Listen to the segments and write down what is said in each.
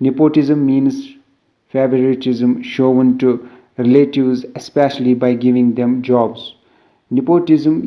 Nepotism means favoritism shown to relatives especially by giving them jobs. Nepotism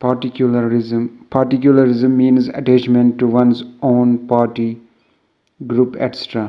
Particularism means attachment to one's own party, group etc.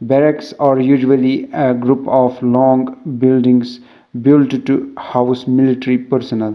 Barracks are usually a group of long buildings built to house military personnel.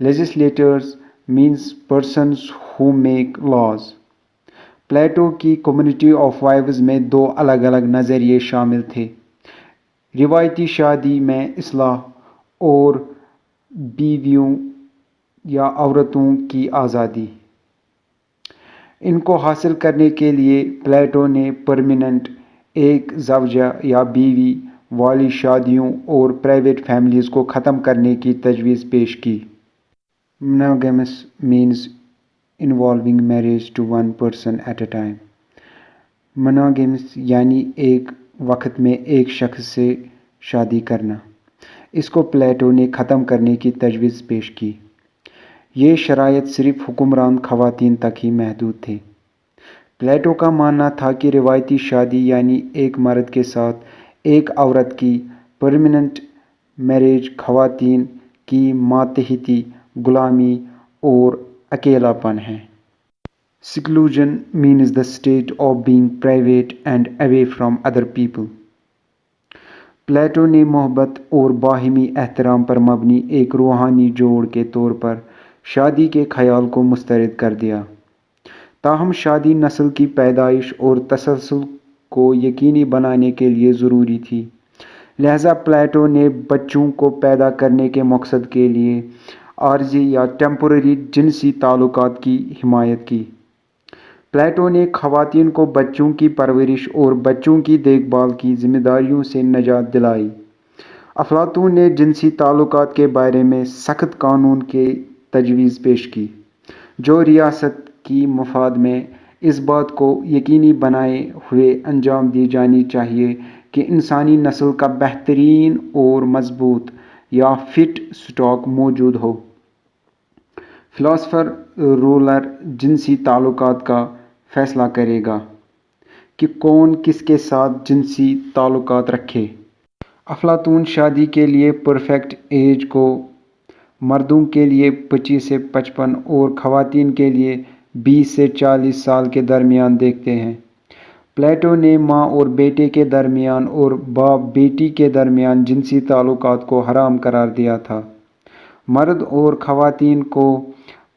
Legislators means persons who make laws. Plato کی community of wives میں دو الگ الگ نظریے شامل تھے: روایتی شادی میں اصلاح اور بیویوں یا عورتوں کی آزادی۔ ان کو حاصل کرنے کے لیے پلیٹو نے پرماننٹ ایک زوجہ یا بیوی والی شادیوں اور پرائیویٹ فیملیز کو ختم کرنے کی تجویز پیش کی۔ Monogamous means involving marriage to one person at a time. Monogamous یعنی ایک وقت میں ایک شخص سے شادی کرنا۔ اس کو پلیٹو نے ختم کرنے کی تجویز پیش کی۔ یہ شرائط صرف حکمران خواتین تک ہی محدود تھے۔ پلیٹو کا ماننا تھا کہ روایتی شادی یعنی ایک مرد کے ساتھ ایک عورت کی پرماننٹ میرج خواتین کی ماتحتی، غلامی اور اکیلا پن ہے۔ Seclusion means the state of being private and away from other people. Plato نے محبت اور باہمی احترام پر مبنی ایک روحانی جوڑ کے طور پر شادی کے خیال کو مسترد کر دیا۔ تاہم شادی نسل کی پیدائش اور تسلسل کو یقینی بنانے کے لیے ضروری تھی، لہذا پلیٹو نے بچوں کو پیدا کرنے کے مقصد کے لیے عارضی یا ٹیمپورری جنسی تعلقات کی حمایت کی۔ پلیٹو نے خواتین کو بچوں کی پرورش اور بچوں کی دیکھ بھال کی ذمہ داریوں سے نجات دلائی۔ افلاطون نے جنسی تعلقات کے بارے میں سخت قانون کی تجویز پیش کی، جو ریاست کی مفاد میں اس بات کو یقینی بنائے ہوئے انجام دی جانی چاہیے کہ انسانی نسل کا بہترین اور مضبوط یا فٹ اسٹاک موجود ہو۔ فلاسفر رولر جنسی تعلقات کا فیصلہ کرے گا کہ کون کس کے ساتھ جنسی تعلقات رکھے۔ افلاطون شادی کے لیے پرفیکٹ ایج کو مردوں کے لیے 25 سے 55 اور خواتین کے لیے 20 سے 40 سال کے درمیان دیکھتے ہیں۔ پلیٹو نے ماں اور بیٹے کے درمیان اور باپ بیٹی کے درمیان جنسی تعلقات کو حرام قرار دیا تھا۔ مرد اور خواتین کو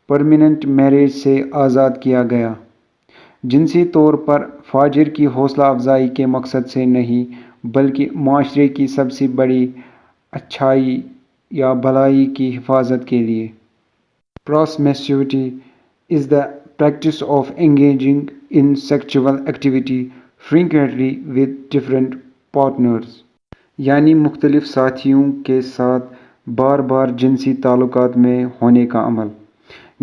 پرماننٹ میرج سے آزاد کیا گیا، جنسی طور پر فاجر کی حوصلہ افزائی کے مقصد سے نہیں بلکہ معاشرے کی سب سے بڑی اچھائی یا بھلائی کی حفاظت کے لیے۔ Promiscuity is the practice of engaging in sexual activity frequently with different partners. یعنی مختلف ساتھیوں کے ساتھ بار بار جنسی تعلقات میں ہونے کا عمل۔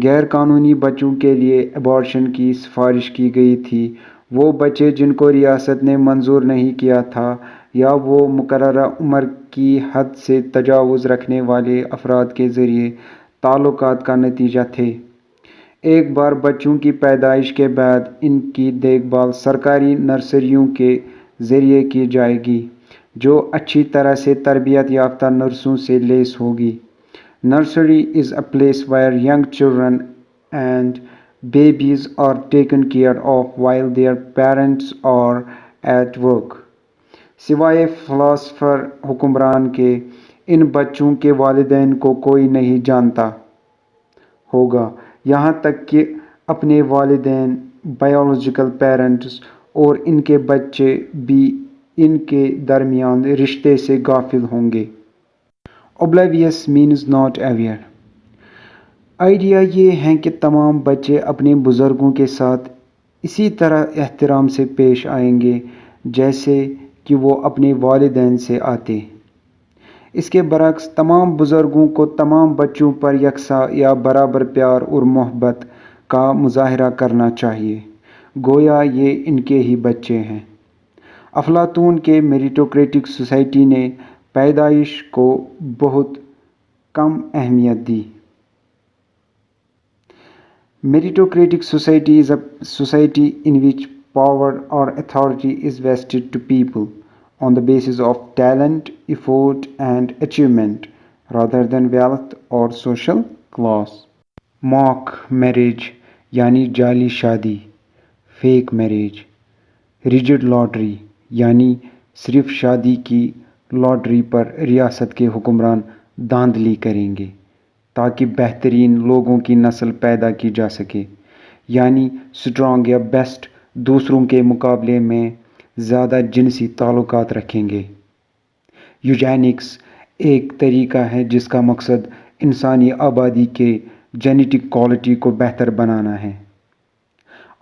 غیر قانونی بچوں کے لیے ابارشن کی سفارش کی گئی تھی وہ بچے جن کو ریاست نے منظور نہیں کیا تھا یا وہ مقررہ عمر کی حد سے تجاوز رکھنے والے افراد کے ذریعے تعلقات کا نتیجہ تھے۔ ایک بار بچوں کی پیدائش کے بعد ان کی دیکھ بھال سرکاری نرسریوں کے ذریعے کی جائے گی، جو اچھی طرح سے تربیت یافتہ نرسوں سے لیس ہوگی۔ Nursery is a place where young children and babies are taken care of while their parents are at work. سوائے فلاسفر حکمران کے، ان بچوں کے والدین کو کوئی نہیں جانتا ہوگا، یہاں تک کہ اپنے والدین بایولوجیکل پیرنٹس اور ان کے بچے بھی ان کے درمیان رشتے سے غافل ہوں گے۔ Oblivious means not aware. Idea یہ ہے کہ تمام بچے اپنے بزرگوں کے ساتھ اسی طرح احترام سے پیش آئیں گے جیسے کہ وہ اپنے والدین سے آتے۔ اس کے برعکس تمام بزرگوں کو تمام بچوں پر یکساں یا برابر پیار اور محبت کا مظاہرہ کرنا چاہیے، گویا یہ ان کے ہی بچے ہیں۔ افلاطون کے میریٹوکریٹک سوسائٹی نے پیدائش کو بہت کم اہمیت دی۔ Meritocratic society is a society in which power or authority is vested to people on the basis of talent, effort, and achievement, rather than wealth or social class. Mock marriage یعنی جعلی شادی، fake marriage. Rigid lottery یعنی صرف شادی کی lottery پر ریاست کے حکمران دھاندلی کریں گے۔ تاکہ بہترین لوگوں کی نسل پیدا کی جا سکے، یعنی اسٹرانگ یا بیسٹ دوسروں کے مقابلے میں زیادہ جنسی تعلقات رکھیں گے۔ یوجینکس ایک طریقہ ہے جس کا مقصد انسانی آبادی کے جینیٹک کوالٹی کو بہتر بنانا ہے۔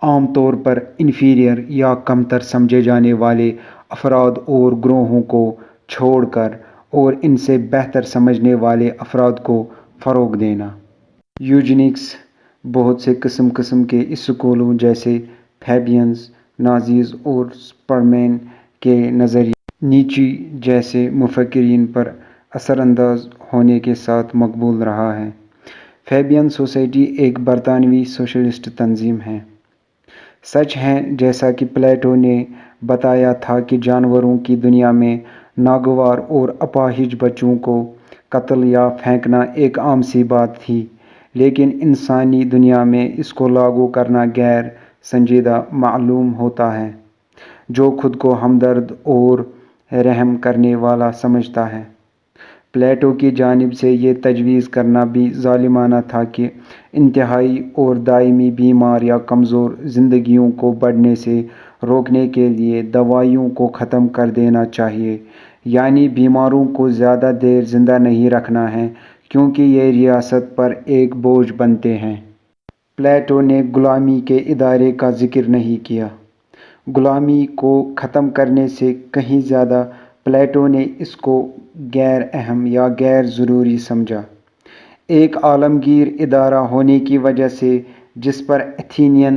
عام طور پر انفیریئر یا کمتر سمجھے جانے والے افراد اور گروہوں کو چھوڑ کر اور ان سے بہتر سمجھنے والے افراد کو فروغ دینا۔ یوجینکس بہت سے قسم کے اسکولوں جیسے فیبینز، نازیز اور سپرمین کے نظریے نیچے جیسے مفکرین پر اثر انداز ہونے کے ساتھ مقبول رہا ہے۔ فیبین سوسائٹی ایک برطانوی سوشلسٹ تنظیم ہے۔ سچ ہے جیسا کہ پلیٹو نے بتایا تھا کہ جانوروں کی دنیا میں ناگوار اور اپاہج بچوں کو قتل یا پھینکنا ایک عام سی بات تھی، لیکن انسانی دنیا میں اس کو لاگو کرنا غیر سنجیدہ معلوم ہوتا ہے، جو خود کو ہمدرد اور رحم کرنے والا سمجھتا ہے۔ پلیٹو کی جانب سے یہ تجویز کرنا بھی ظالمانہ تھا کہ انتہائی اور دائمی بیمار یا کمزور زندگیوں کو بڑھنے سے روکنے کے لیے دوائیوں کو ختم کر دینا چاہیے، یعنی بیماروں کو زیادہ دیر زندہ نہیں رکھنا ہے کیونکہ یہ ریاست پر ایک بوجھ بنتے ہیں۔ پلیٹو نے غلامی کے ادارے کا ذکر نہیں کیا۔ غلامی کو ختم کرنے سے کہیں زیادہ پلیٹو نے اس کو غیر اہم یا غیر ضروری سمجھا۔ ایک عالمگیر ادارہ ہونے کی وجہ سے جس پر ایتھینین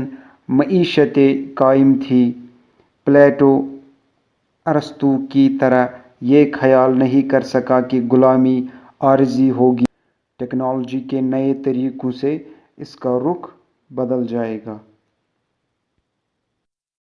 معیشتیں قائم تھیں، پلیٹو ارسطو کی طرح یہ خیال نہیں کر سکا کہ غلامی عارضی ہوگی۔ ٹیکنالوجی کے نئے طریقوں سے اس کا رخ بدل جائے گا۔